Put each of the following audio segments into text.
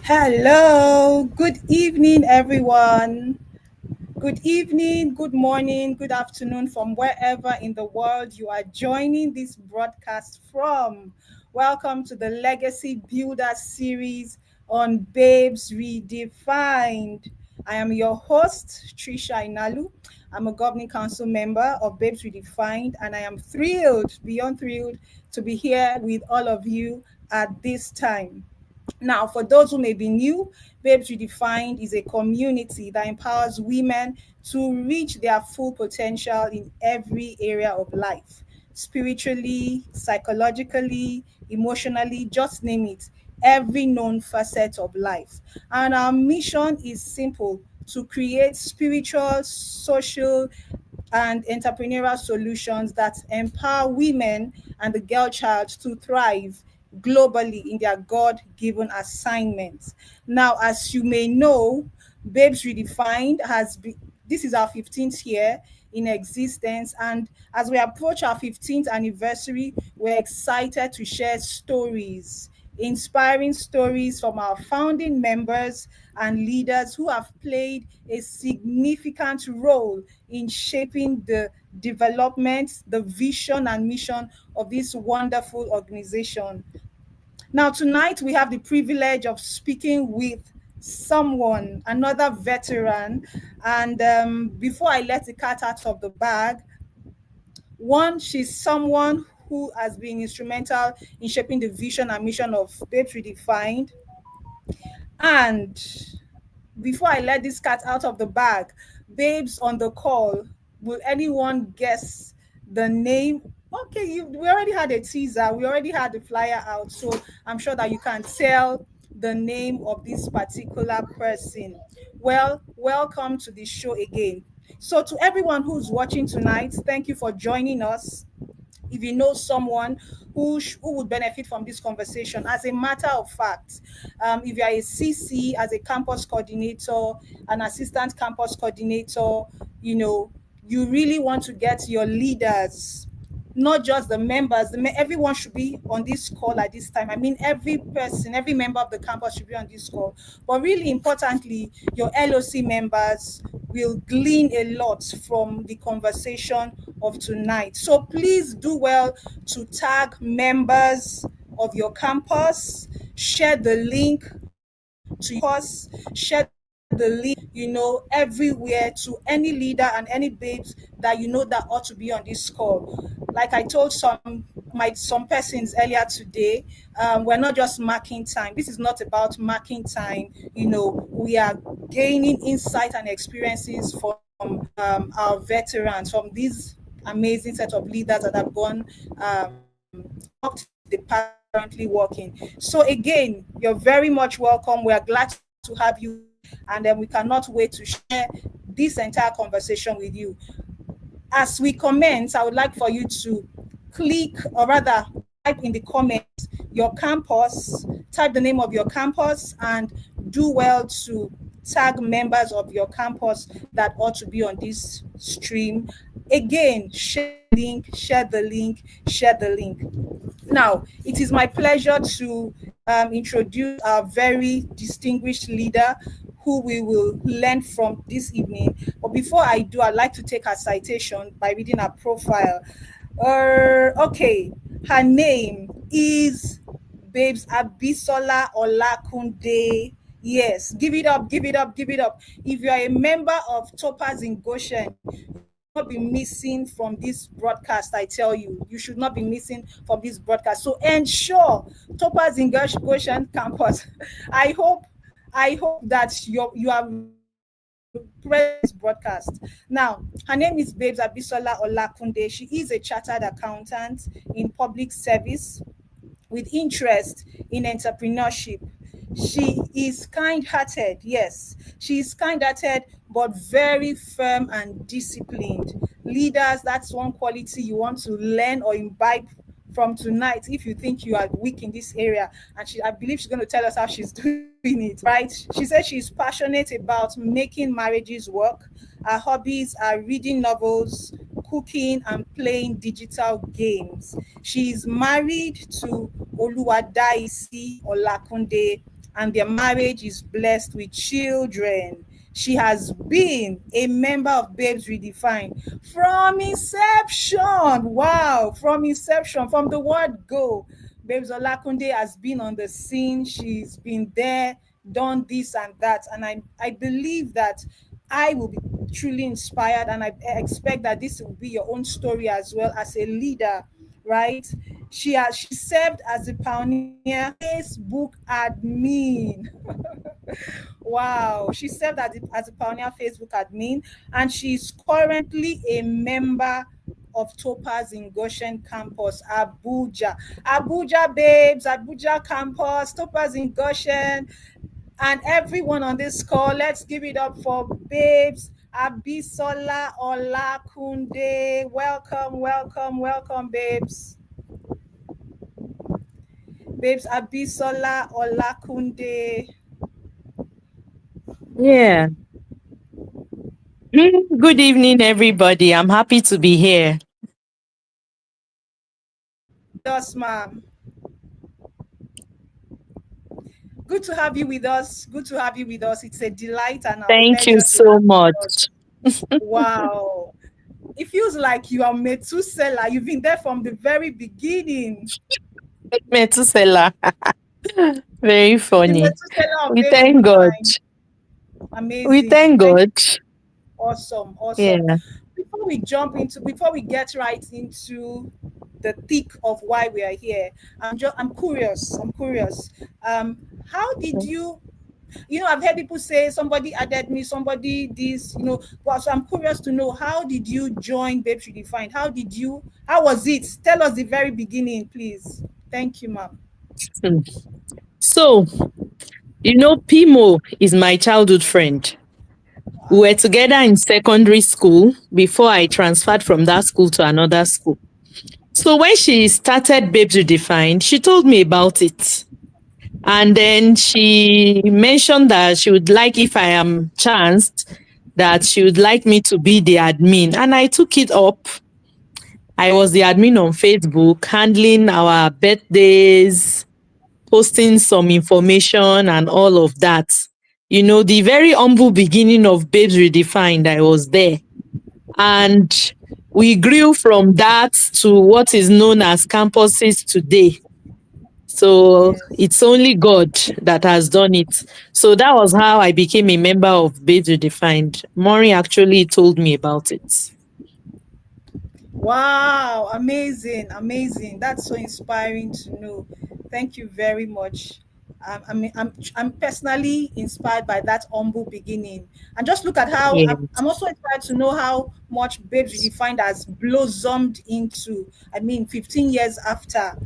Hello, good evening, everyone. Good evening, good morning, good afternoon from wherever in the world you are joining this broadcast from. Welcome to the Legacy Builder series on Babes Redefined. I am your host, Trisha Inalu. I'm a governing council member of Babes Redefined, and I am thrilled, beyond thrilled, to be here with all of you at this time. Now, for those who may be new, Babes Redefined is a community that empowers women to reach their full potential in every area of life, spiritually, psychologically, emotionally, just name it, every known facet of life. And our mission is simple: to create spiritual, social, and entrepreneurial solutions that empower women and the girl child to thrive globally in their God given assignments. Now, as you may know, Babes Redefined has been, this is our 15th year in existence. And as we approach our 15th anniversary, we're excited to share stories, inspiring stories from our founding members and leaders who have played a significant role in shaping the development, the vision, and mission of this wonderful organization. Now, tonight we have the privilege of speaking with someone, another veteran. And before I let the cat out of the bag, one, she's someone who has been instrumental in shaping the vision and mission of Babes Redefined. And before I let this cat out of the bag, babes on the call, will anyone guess the name? Okay, we already had a teaser, we already had the flyer out, so I'm sure that you can tell the name of this particular person. Well, welcome to the show again. So, to everyone who's watching tonight, thank you for joining us. If you know someone who would benefit from this conversation, as a matter of fact, if you are a CC, as a campus coordinator, an assistant campus coordinator, you know, you really want to get your leaders, not just the members, everyone should be on this call at this time. I mean, every person, every member of the campus should be on this call. But really importantly, your LOC members will glean a lot from the conversation of tonight. So please do well to tag members of your campus, share the link to your share the link, everywhere, to any leader and any babes that you know that ought to be on this call. Like I told some persons earlier today, we're not just marking time. This is not about marking time. We are gaining insight and experiences from our veterans, from these amazing set of leaders that have gone walked the path currently working. So again, you're very much welcome. We are glad to have you, and then we cannot wait to share this entire conversation with you. As we commence, I would like for you to click, or rather type in the comments your campus, type the name of your campus, and do well to tag members of your campus that ought to be on this stream. Again, share the link, share the link, share the link. Now, it is my pleasure to introduce our very distinguished leader who we will learn from this evening. But before I do, I'd like to take her citation by reading her profile. Okay, her name is Babes Abisola Olakunde. Yes, give it up, give it up, give it up. If you are a member of Topaz in Goshen, not be missing from this broadcast. I tell you, you should not be missing from this broadcast. So ensure Topaz in Goshen campus. I hope that you are this broadcast. Now, her name is Babes Abisola Olakunde. She is a chartered accountant in public service with interest in entrepreneurship. She is kind-hearted, yes. She is kind-hearted, but very firm and disciplined. Leaders, that's one quality you want to learn or imbibe from tonight if you think you are weak in this area. And I believe she's going to tell us how she's doing it, right? She says she's passionate about making marriages work. Her hobbies are reading novels, cooking, and playing digital games. She's married to Oluwadaisi Olakunde, and their marriage is blessed with children. She has been a member of Babes Redefined from inception. Wow, from inception, from the word go. Babes Olakunde has been on the scene. She's been there, done this and that. And I believe that I will be truly inspired, and I expect that this will be your own story as well as a leader, right? She served as a pioneer Facebook admin. Wow, she served as a pioneer Facebook admin, and she's currently a member of Topaz in Goshen campus, Abuja. Abuja babes, Abuja campus, Topaz in Goshen, and everyone on this call. Let's give it up for babes Abisola Olakunde. Welcome, welcome, welcome, babes. Babes Abisola Olakunde. Yeah. Good evening, everybody. I'm happy to be here. Yes, ma'am. Good to have you with us. Good to have you with us. It's a delight and a Thank you pleasure to so have you with us. much. Wow. It feels like you are Methuselah. You've been there from the very beginning. Metusela. Very The funny. Methuselah of We Babes thank God. Redefined. We Amazing. thank Thank God. you. Awesome. Awesome. Yeah. Before we get right into the thick of why we are here, I'm curious. I'm curious. How did you, I've heard people say somebody added me, somebody this. Well, so I'm curious to know, how did you join Babes Redefined? How was it? Tell us the very beginning, please. Thank you, ma'am. Hmm. So, Pimo is my childhood friend. We were together in secondary school before I transferred from that school to another school. So when she started Babes Redefined, she told me about it. And then she mentioned that she would like, if I am chanced, that she would like me to be the admin. And I took it up. I was the admin on Facebook, handling our birthdays, posting some information and all of that. The very humble beginning of Babes Redefined, I was there. And we grew from that to what is known as campuses today. So Yes. it's only God that has done it. So that was how I became a member of Babes Redefined. Maury actually told me about it. Wow, amazing, amazing. That's so inspiring to know. Thank you very much. I'm personally inspired by that humble beginning, and just look at how Yeah. I'm also inspired to know how much Babes Redefined has blossomed into. 15 years after,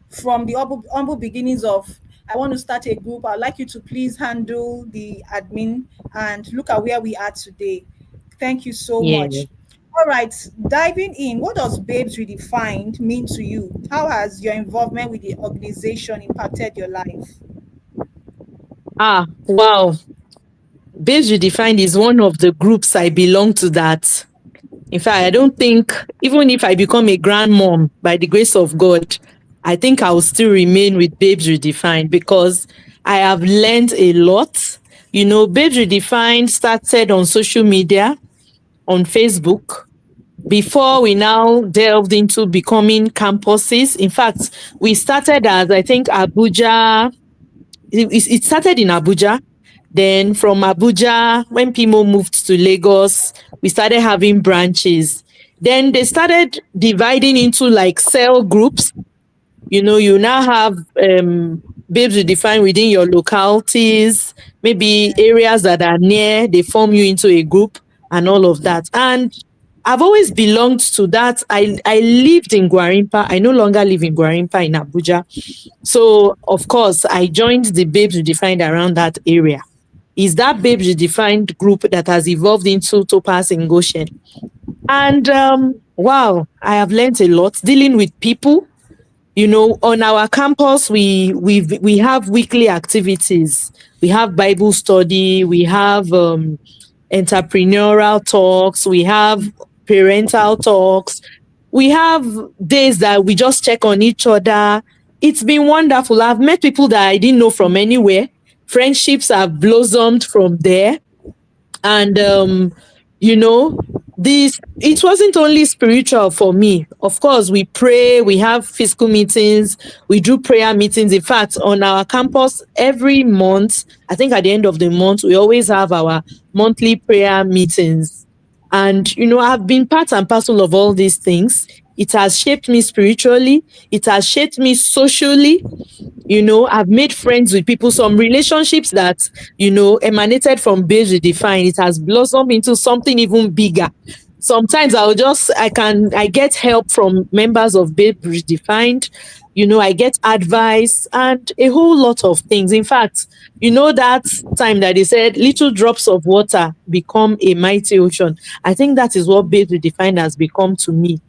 from the humble beginnings of, I want to start a group. I'd like you to please handle the admin, and look at where we are today. Thank you so Yeah. much. All right, diving in, what does Babes Redefined mean to you? How has your involvement with the organization impacted your life? Ah, wow. Babes Redefined is one of the groups I belong to that. In fact, I don't think, even if I become a grandmom by the grace of God, I think I will still remain with Babes Redefined because I have learned a lot. Babes Redefined started on social media, on Facebook, before we now delved into becoming campuses. In fact, we started as, I think, Abuja. It started in Abuja. Then from Abuja, when Pimo moved to Lagos, we started having branches. Then they started dividing into like cell groups. You now have Babes Redefined within your localities, maybe areas that are near, they form you into a group and all of that. And I've always belonged to that. I lived in Guarimpa. I no longer live in Guarimpa in Abuja. So, of course, I joined the Babes Redefined around that area. Is that Babes Redefined group that has evolved into Topaz in Goshen. And wow, I have learned a lot dealing with people. On our campus, we have weekly activities. We have Bible study. We have entrepreneurial talks. We have parental talks. We have days that we just check on each other. It's been wonderful. I've met people that I didn't know from anywhere. Friendships have blossomed from there. And you know, this, it wasn't only spiritual for me. Of course, we pray, we have physical meetings, we do prayer meetings. In fact, on our campus every month, I think at the end of the month, we always have our monthly prayer meetings. And I've been part and parcel of all these things. It has shaped me spiritually, it has shaped me socially. I've made friends with people, some relationships that, emanated from Babes Redefined. It has blossomed into something even bigger. Sometimes I get help from members of Babes Redefined. I get advice and a whole lot of things. In fact, that time that they said little drops of water become a mighty ocean. I think that is what Babes Redefined has become to me.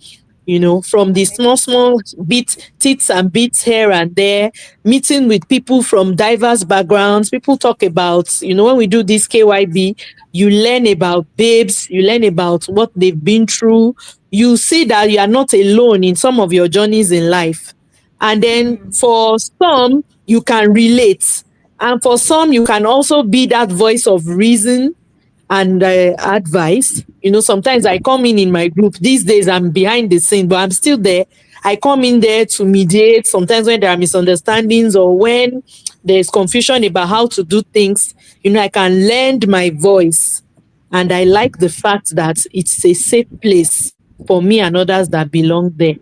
From the small, small bit, tits and bits here and there, meeting with people from diverse backgrounds. People talk about, when we do this KYB, you learn about babes, you learn about what they've been through. You see that you are not alone in some of your journeys in life. And then for some, you can relate. And for some, you can also be that voice of reason and advice. Sometimes I come in my group. These days I'm behind the scene, but I'm still there. I come in there to mediate. Sometimes when there are misunderstandings or when there's confusion about how to do things, I can lend my voice. And I like the fact that it's a safe place for me and others that belong there.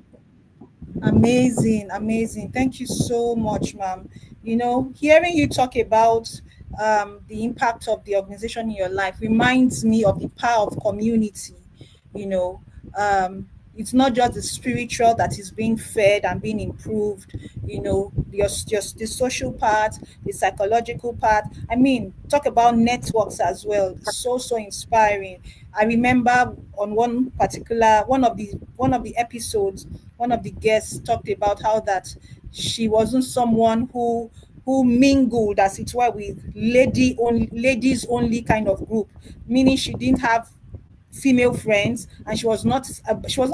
Amazing, amazing. Thank you so much, ma'am. Hearing you talk about the impact of the organization in your life reminds me of the power of community. You know, um, it's not just the spiritual that is being fed and being improved. Just the social part, the psychological part. I mean, talk about networks as well. So inspiring. I remember on one of the episodes, one of the guests talked about how that she wasn't someone who mingled, as it were, with ladies only kind of group, meaning she didn't have female friends, and she was not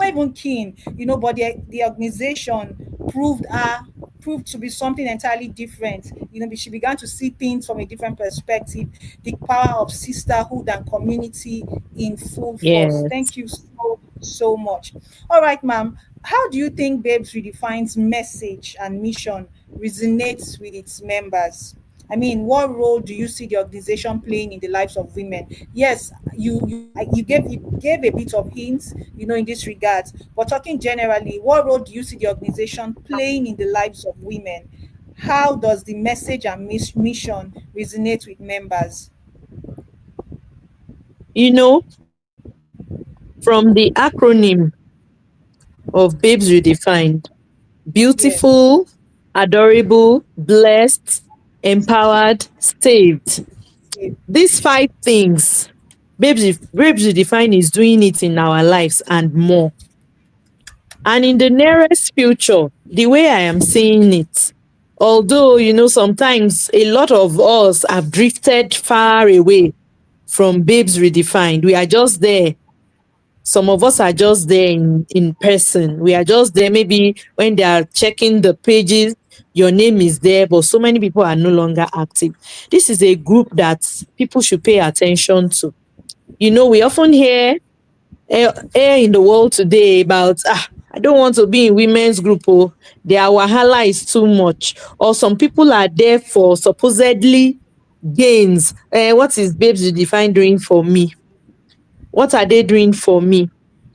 even keen, but the organization proved to be something entirely different. She began to see things from a different perspective, the power of sisterhood and community in full force. Yes. Thank you so much. All right, ma'am, how do you think Babes Redefines message and mission resonates with its members? I mean, what role do you see the organization playing in the lives of women? Yes, you gave a bit of hints, in this regard. But talking generally, what role do you see the organization playing in the lives of women? How does the message and mission resonate with members? From the acronym of Babes Redefined: Yes. beautiful, adorable, blessed, empowered, saved. These five things, Babes Redefined is doing it in our lives and more. And in the nearest future, the way I am seeing it, although, sometimes a lot of us have drifted far away from Babes Redefined, we are just there. Some of us are just there in person. We are just there maybe when they are checking the pages, your name is there, but so many people are no longer active. This is a group that people should pay attention to. We often hear in the world today about, I don't want to be in women's group. Oh, their wahala is too much. Or some people are there for supposedly gains. What is Babes Redefined doing for me? What are they doing for me?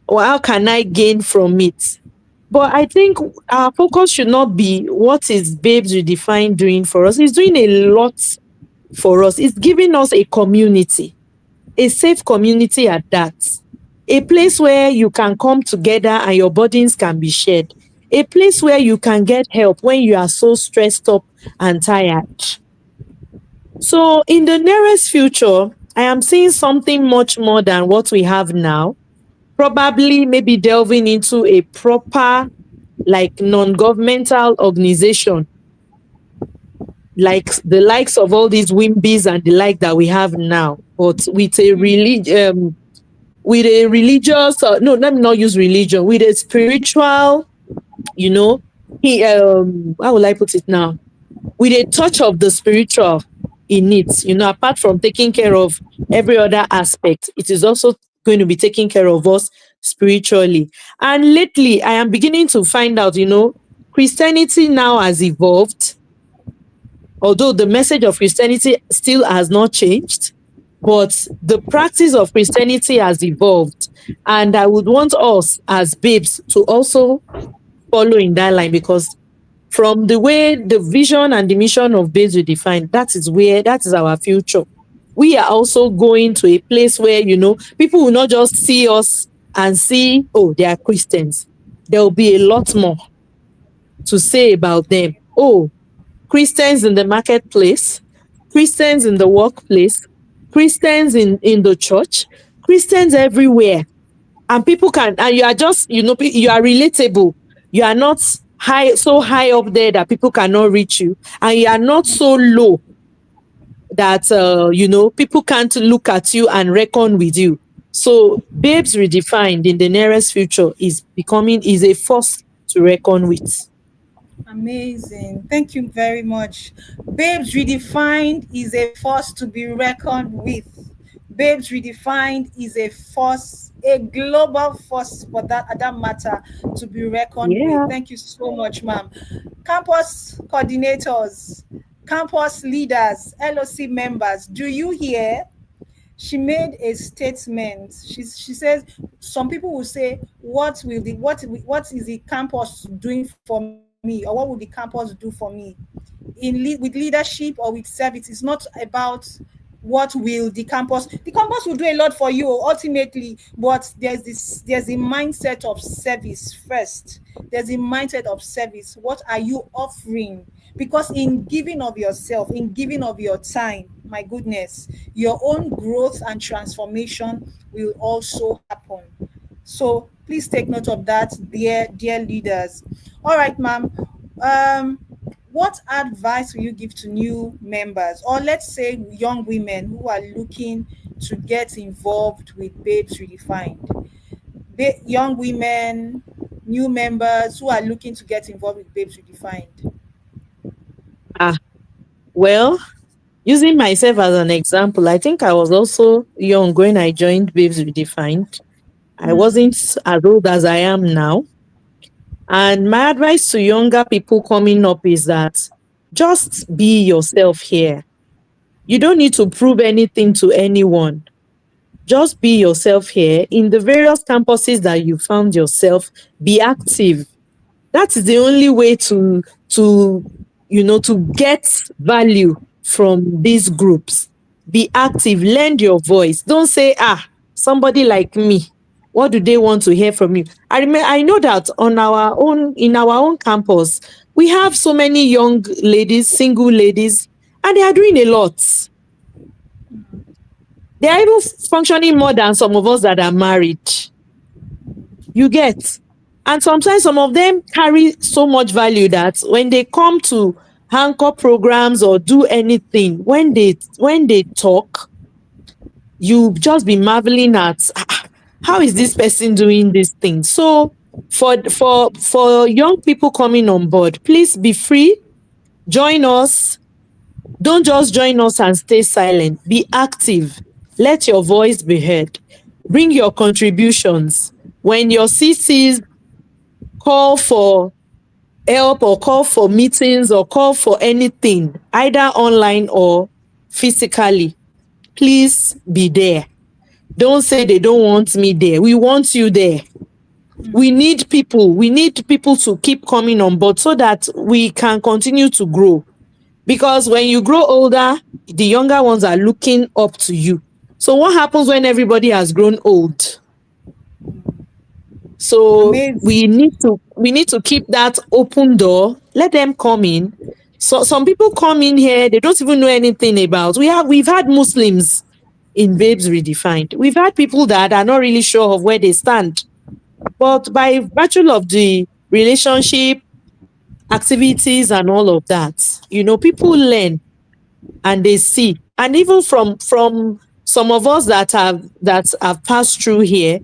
Or how can I gain from it? But I think our focus should not be what is Babes Redefined doing for us. It's doing a lot for us. It's giving us a community, a safe community at that. A place where you can come together and your burdens can be shared. A place where you can get help when you are so stressed up and tired. So, in the nearest future, I am seeing something much more than what we have now. Probably maybe delving into a proper, like, non-governmental organization, like the likes of all these Wimbies and the like that we have now, but with a religious, no, let me not use religion, with a spiritual, you know, how will I put it now? With a touch of the spiritual. in it. Apart from taking care of every other aspect, it is also going to be taking care of us spiritually. And lately, I am beginning to find out, Christianity now has evolved, although the message of Christianity still has not changed, but the practice of Christianity has evolved. And I would want us as babes to also follow in that line, because from the way the vision and the mission of Babes Redefined, that is our future. We are also going to a place where, people will not just see us and see, oh, they are Christians. There will be a lot more to say about them. Oh, Christians in the marketplace, Christians in the workplace, Christians in the church, Christians everywhere. And people can, and you are just, you are relatable. You are not so high up there that people cannot reach you. And you are not so low that, people can't look at you and reckon with you. So Babes Redefined in the nearest future is a force to reckon with. Amazing. Thank you very much. Babes Redefined is a force to be reckoned with. Babes Redefined is a force, a global force for that matter, to be reckoned with. Yeah. Thank you so much, ma'am. Campus coordinators, campus leaders, LOC members, do you hear? She made a statement. She says some people will say, what is the campus doing for me, or what will the campus do for me? With leadership or with service, it's not about what will the campus will do a lot for you ultimately, but there's a mindset of service first. There's a mindset of service. What are you offering? Because in giving of yourself, in giving of your time, my goodness, your own growth and transformation will also happen. So please take note of that, dear leaders. All right, ma'am. um what advice will you give to new members, or let's say young women who are looking to get involved with Babes Redefined? Young women, new members who are looking to get involved with Babes Redefined. Ah, well, using myself as an example, I think I was also young when I joined Babes Redefined. I wasn't as old as I am now. And my advice to younger people coming up is that just be yourself here. You don't need to prove anything to anyone. Just be yourself here. In the various campuses that you found yourself, be active. That is the only way to to get value from these groups. Be active, lend your voice. Don't say, somebody like me, what do they want to hear from you? I know that in our own campus, we have so many young ladies, single ladies, and they are doing a lot. They are even functioning more than some of us that are married. You get. And sometimes some of them carry so much value that when they come to anchor programs or do anything, when they talk, you just be marveling at, how is this person doing this thing? So for young people coming on board, please be free, join us. Don't just join us and stay silent. Be active. Let your voice be heard. Bring your contributions. When your CCs call for help or call for meetings or call for anything, either online or physically, please be there. Don't say they don't want me there. We want you there. We need people. We need people to keep coming on board so that we can continue to grow. Because when you grow older, the younger ones are looking up to you. So what happens when everybody has grown old? So Amazing. we need to keep that open door. Let them come in. So some people come in here, they don't even know anything about. We've had Muslims in Babes Redefined. We've had people that are not really sure of where they stand. But by virtue of the relationship, activities, and all of that, people learn and they see. And even from some of us that have passed through here,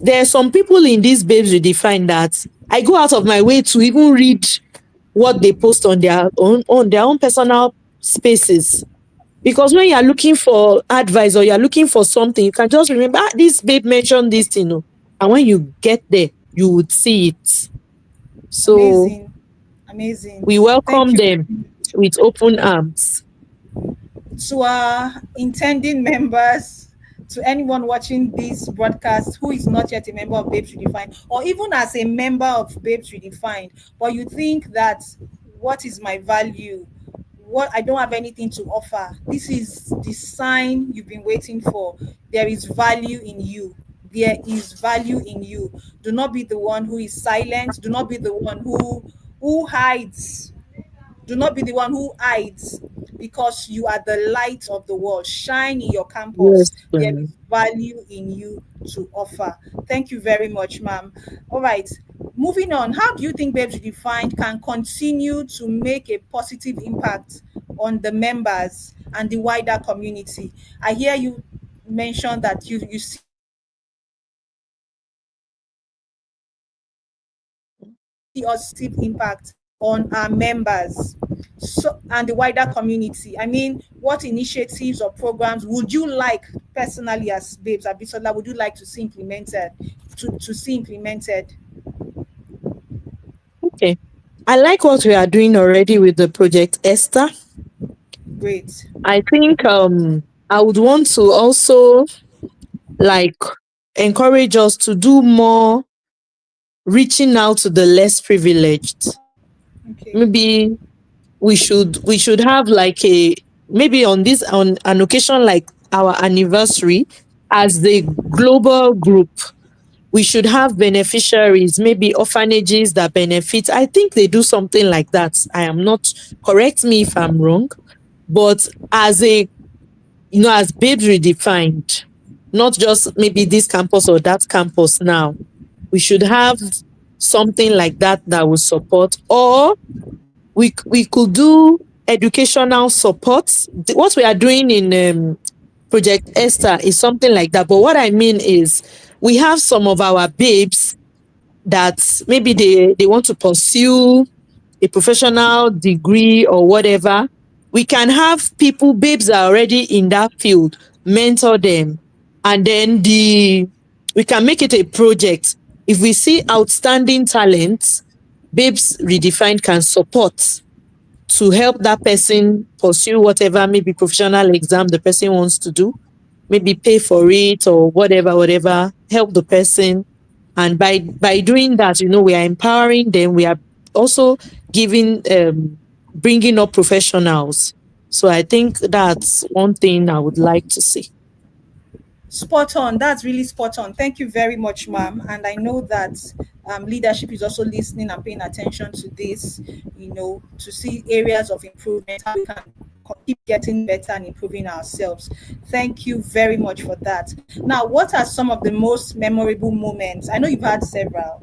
there are some people in these Babes Redefined that I go out of my way to even read what they post on their own personal spaces. Because when you're looking for advice or you're looking for something, you can just remember, this babe mentioned this, and when you get there, you would see it. So Amazing. Amazing. we Thank welcome you very them much. with open arms. To our intending members, to anyone watching this broadcast who is not yet a member of Babes Redefined, or even as a member of Babes Redefined, but you think that, what is my value? What, I don't have anything to offer. This is the sign you've been waiting for. There is value in you. There is value in you. Do not be the one who is silent. Do not be the one who hides. Do not be the one who hides, because you are the light of the world. Shine in your campus. Yes. There is value in you to offer. Thank you very much, ma'am. All right. Moving on, how do you think Babes Redefined can continue to make a positive impact on the members and the wider community? I hear you mention that you see us positive impact on our members. So, and the wider community. I mean, what initiatives or programs would you like, personally, as Babes Abisola, would you like to see implemented? To see implemented? Okay. I like what we are doing already with the project Esther. Great. I think I would want to also like encourage us to do more reaching out to the less privileged. Okay. Maybe we should have like a, maybe on this, on an occasion like our anniversary, as the global group, we should have beneficiaries, maybe orphanages that benefit. I think they do something like that. I am not, correct me if I'm wrong, but as a, as Babes Redefined, not just maybe this campus or that campus now, we should have something like that that will support, or we could do educational support. What we are doing in Project Esther is something like that. But what I mean is, we have some of our babes that maybe they want to pursue a professional degree or whatever. We can have people, babes are already in that field, mentor them, and then we can make it a project. If we see outstanding talents, Babes Redefined can support to help that person pursue whatever, maybe professional exam the person wants to do, maybe pay for it or whatever, help the person. And by doing that, we are empowering them. We are also giving, bringing up professionals. So I think that's one thing I would like to see. Spot on. That's really spot on. Thank you very much, ma'am. And I know that leadership is also listening and paying attention to this, to see areas of improvement, how we can keep getting better and improving ourselves. Thank you very much for that. Now, what are some of the most memorable moments? I know you've had several,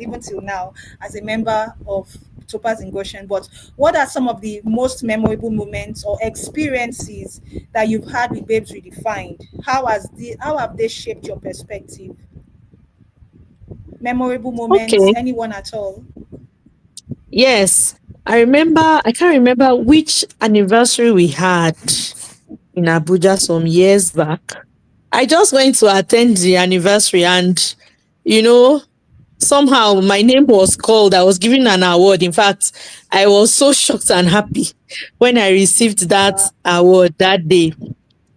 even till now, as a member of Topaz in Goshen, but what are some of the most memorable moments or experiences that you've had with Babes Redefined? How have they shaped your perspective? Memorable moments, Okay. anyone at all? Yes. I can't remember which anniversary we had in Abuja some years back. I just went to attend the anniversary, and, you know, somehow my name was called. I was given an award. In fact, I was so shocked and happy when I received that award that day.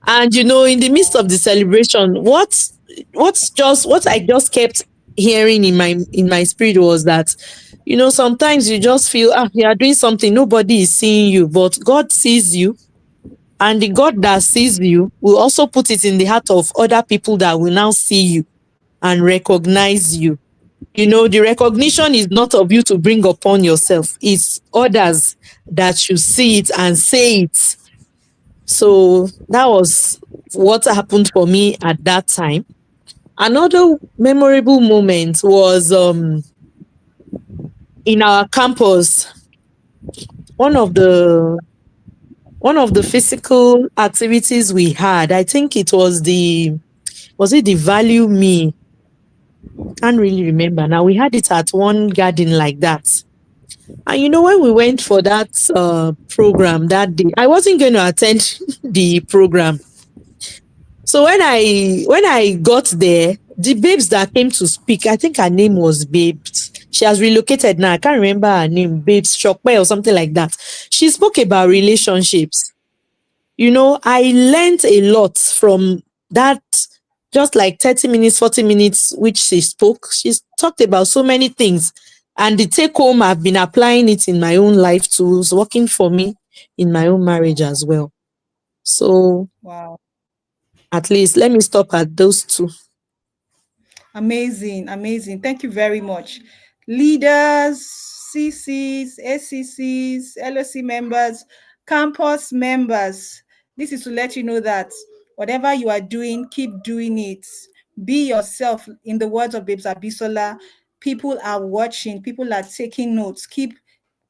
And, in the midst of the celebration, what I just kept hearing in my spirit was that, sometimes you just feel, you are doing something, nobody is seeing you, but God sees you, and the God that sees you will also put it in the heart of other people that will now see you and recognize you. The recognition is not of you to bring upon yourself, it's others that should see it and say it. So that was what happened for me at that time. Another memorable moment was in our campus. One of the one of the physical activities we had, I think it was it the value me? Can't really remember now. We had it at one garden like that. And when we went for that program that day, I wasn't going to attend the program. So when I got there, the babes that came to speak, I think her name was Babes. She has relocated now. I can't remember her name, Babes Shokpe or something like that. She spoke about relationships. I learned a lot from that, just like 30 minutes, 40 minutes, which she spoke. She's talked about so many things. And the take home, I've been applying it in my own life too. It's working for me in my own marriage as well. So Wow. at least let me stop at those two. Amazing, amazing. Thank you very much. Leaders, CCs, ACCs, LOC members, campus members. This is to let you know that whatever you are doing, keep doing it. Be yourself. In the words of Babes Abisola, people are watching, people are taking notes. Keep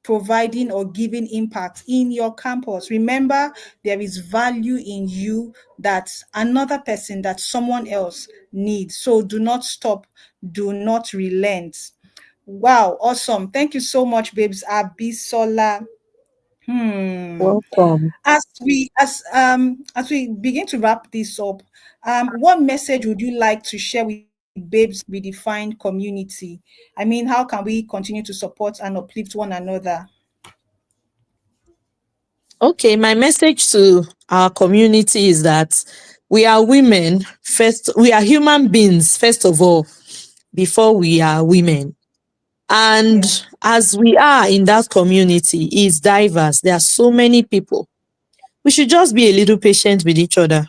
providing or giving impact in your campus. Remember, there is value in you that another person, that someone else needs. So do not stop, do not relent. Wow, awesome. Thank you so much, Babes Abisola. Welcome. As we begin to wrap this up, what message would you like to share with Babes Redefined community? I mean, how can we continue to support and uplift one another? Okay, my message to our community is that we are women first, we are human beings first of all, before we are women. And Yeah. as we are in that community, is diverse. There are so many people. We should just be a little patient with each other.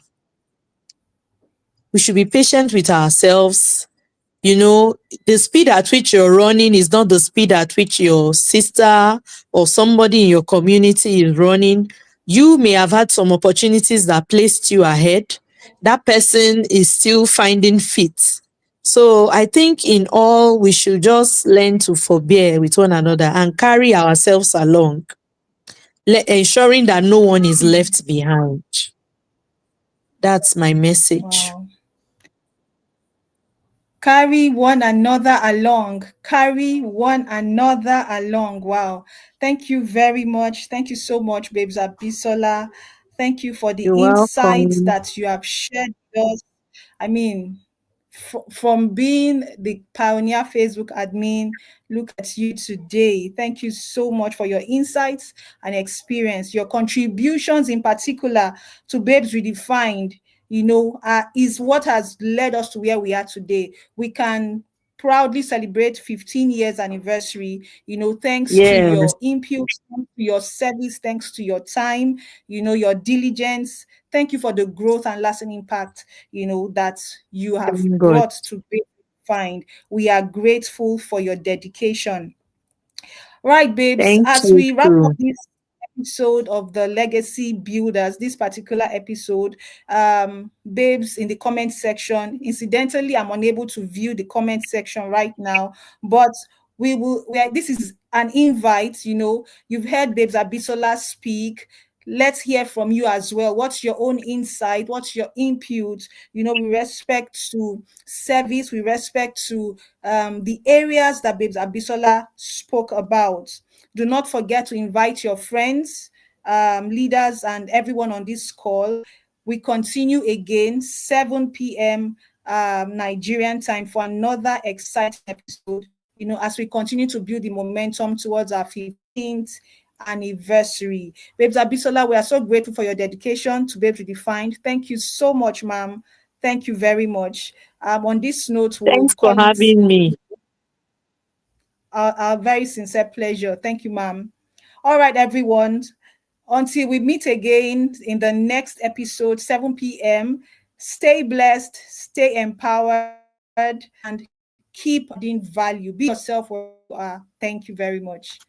We should be patient with ourselves. You know, the speed at which you're running is not the speed at which your sister or somebody in your community is running. You may have had some opportunities that placed you ahead. That person is still finding fit. So I think in all, we should just learn to forbear with one another and carry ourselves along, ensuring that no one is left behind. That's my message. Wow. Carry one another along. Carry one another along. Wow. Thank you very much. Thank you so much, Babes Abisola. Thank you for the You're insights welcome. that you have shared with us. I mean, from being the pioneer Facebook admin, look at you today. Thank you so much for your insights and experience, your contributions in particular to Babes Redefined. Is what has led us to where we are today. We can proudly celebrate 15 years anniversary, thanks to Yes, your input, thanks to your service, thanks to your time, your diligence. Thank you for the growth and lasting impact, that you have thank God. brought to be find. We are grateful for your dedication. Right, babes, Thank as you we wrap up too. this episode of the Legacy Builders, this particular episode, babes, in the comment section, incidentally, I'm unable to view the comment section right now, but this is an invite. You've heard Babes Abisola speak. Let's hear from you as well. What's your own insight? What's your input? We respect to service, we respect to the areas that Babes Abisola spoke about. Do not forget to invite your friends, leaders, and everyone on this call. We continue again 7 p.m. Nigerian time for another exciting episode. As we continue to build the momentum towards our 15th anniversary. Babes Abisola, we are so grateful for your dedication to Babes Redefined. Thank you so much, ma'am. Thank you very much. On this note, we'll Thanks for call it having me. our very sincere pleasure. Thank you, ma'am. All right, everyone. Until we meet again in the next episode, 7 p.m., stay blessed, stay empowered, and keep adding value. Be yourself where you are. Thank you very much.